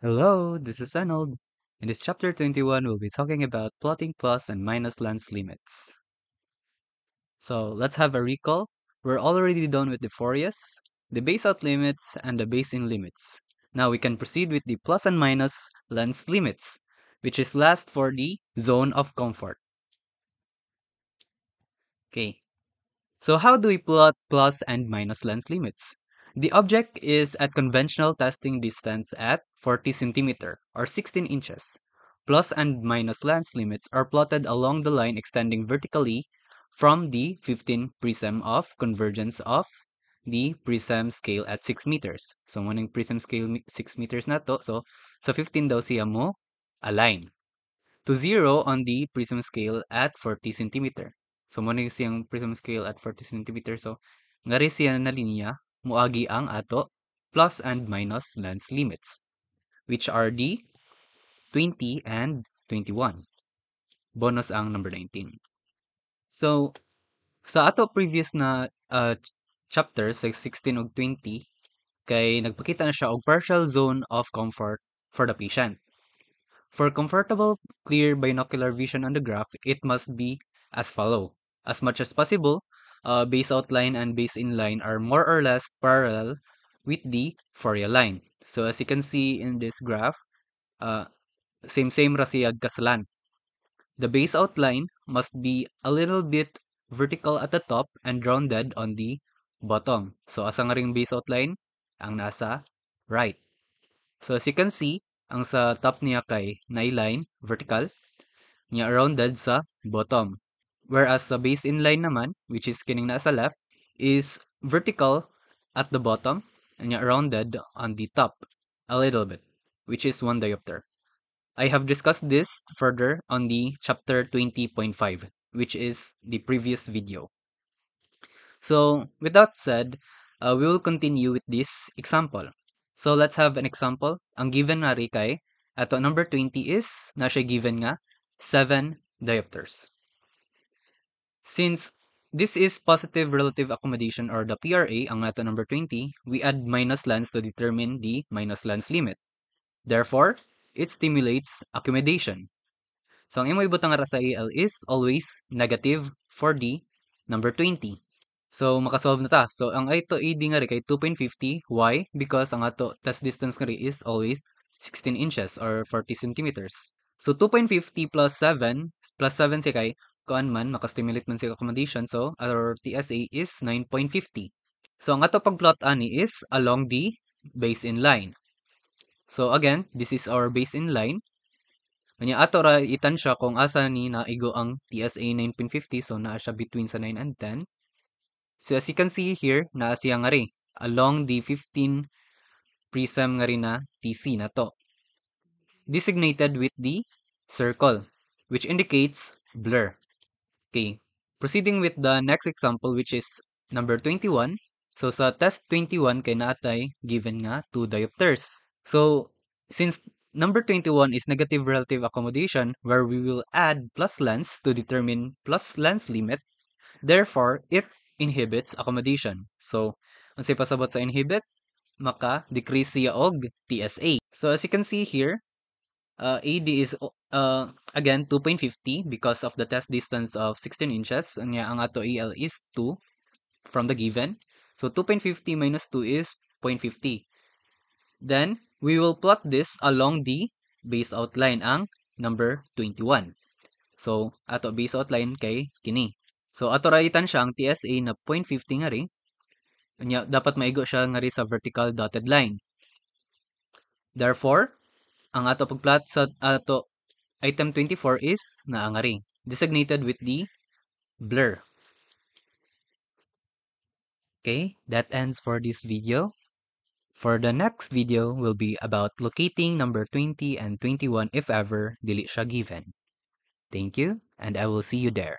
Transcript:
Hello, this is Arnold. In this chapter 21, we'll be talking about plotting plus and minus lens limits. So let's have a recall. We're already done with the Fouriers, the base out limits, and the base in limits. Now we can proceed with the plus and minus lens limits, which is last for the zone of comfort. Okay, so how do we plot plus and minus lens limits? The object is at conventional testing distance at 40 centimeter or 16 inches. Plus and minus lens limits are plotted along the line extending vertically from the 15 prism of convergence of the prism scale at 6 meters. So, mo prism scale 6 meters na to. So, sa 15 daw siya mo align to 0 on the prism scale at 40 centimeter. So, mo siyang prism scale at 40 centimeter. So, ngari siya na linya, muagi ang ato plus and minus lens limits, which are the 20 and 21. Bonus ang number 19. So, sa ato previous na chapter, sa 16 ug 20, kay nagpakita na siya og partial zone of comfort for the patient. For comfortable, clear binocular vision on the graph, it must be as follow. As much as possible, base outline and base inline are more or less parallel with the Fourier line. So as you can see in this graph, same ra siya kaslan. The base outline must be a little bit vertical at the top and rounded on the bottom. So asa nga ring base outline? Ang nasa right. So as you can see, ang sa top niya kay na-line vertical, niya rounded sa bottom. Whereas sa base inline naman, which is kining nasa left, is vertical at the bottom and niya rounded on the top a little bit, which is 1 diopter. I have discussed this further on the chapter 20.5, which is the previous video. So with that said, we will continue with this example. So let's have an example. Ang given nga kay ato number 20 is na siya given nga 7 diopters. Since this is positive relative accommodation or the PRA ang ato number 20, we add minus lens to determine the minus lens limit. Therefore, it stimulates accommodation. So ang imo ibutang ra sa AL is always negative for the number 20. So, makasolve na ta. So, ang ito AD nga rin kay 2.50. Why? Because ang ato test distance nga rin is always 16 inches or 40 centimeters. So, 2.50 plus 7 siya kay kuan man, makastimulate man siya accommodation. So, our TSA is 9.50. So, ang ato pagplot ani is along the base in line. So, again, this is our base in line. Kanya ato ra itansya kung asa ni naigo ang TSA 9.50. So, naa siya between sa 9 and 10. So as you can see here, naa siya nga rin. Along the 15 prism nga rin na TC na to. Designated with the circle, which indicates blur. Okay, proceeding with the next example, which is number 21. So sa test 21 kay naatay given nga 2 diopters. So since number 21 is negative relative accommodation where we will add plus lens to determine plus lens limit, therefore it inhibits accommodation. So, ang say pasabot sa inhibit, maka-decrease siya og TSA. So, as you can see here, AD is again 2.50 because of the test distance of 16 inches. Ang ato AL is 2 from the given. So, 2.50 minus 2 is 0.50. Then, we will plot this along the base outline ang number 21. So, ato base outline kay kini. So, ato raitan siya ang TSA na 0.50 nga rin. Kanya, dapat maigo siya nga rin sa vertical dotted line. Therefore, ang ato pagplot sa ato item 24 is naa nga rin. Designated with the blur. Okay, that ends for this video. For the next video will be about locating number 20 and 21 if ever dili siya given. Thank you, and I will see you there.